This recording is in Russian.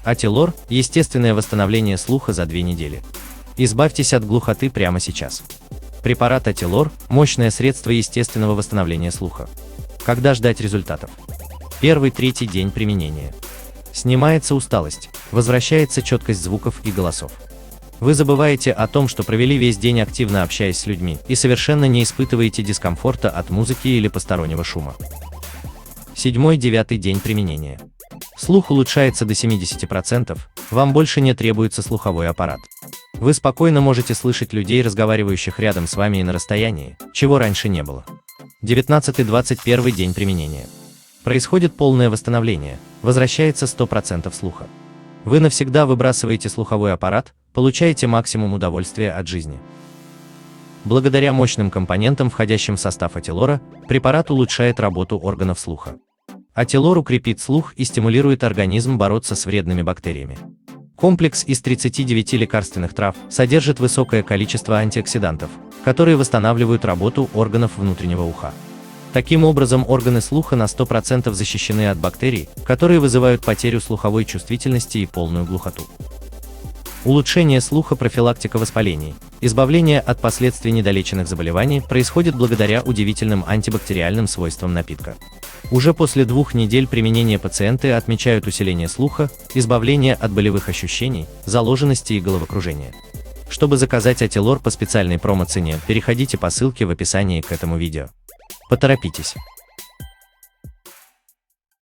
Ателор – естественное восстановление слуха за 2 недели. Избавьтесь от глухоты прямо сейчас. Препарат Ателор – мощное средство естественного восстановления слуха. Когда ждать результатов? 1-3 день применения. Снимается усталость, возвращается четкость звуков и голосов. Вы забываете о том, что провели весь день активно общаясь с людьми, и совершенно не испытываете дискомфорта от музыки или постороннего шума. 7-9 день применения. Слух улучшается до 70%, вам больше не требуется слуховой аппарат. Вы спокойно можете слышать людей, разговаривающих рядом с вами и на расстоянии, чего раньше не было. 19-21 день применения. Происходит полное восстановление, возвращается 100% слуха. Вы навсегда выбрасываете слуховой аппарат, получаете максимум удовольствия от жизни. Благодаря мощным компонентам, входящим в состав Ателора, препарат улучшает работу органов слуха. Ателор укрепит слух и стимулирует организм бороться с вредными бактериями. Комплекс из 39 лекарственных трав содержит высокое количество антиоксидантов, которые восстанавливают работу органов внутреннего уха. Таким образом, органы слуха на 100% защищены от бактерий, которые вызывают потерю слуховой чувствительности и полную глухоту. Улучшение слуха, профилактика воспалений, избавление от последствий недолеченных заболеваний происходит благодаря удивительным антибактериальным свойствам напитка. Уже после 2 недель применения пациенты отмечают усиление слуха, избавление от болевых ощущений, заложенности и головокружения. Чтобы заказать Ателор по специальной промо-цене, переходите по ссылке в описании к этому видео. Поторопитесь!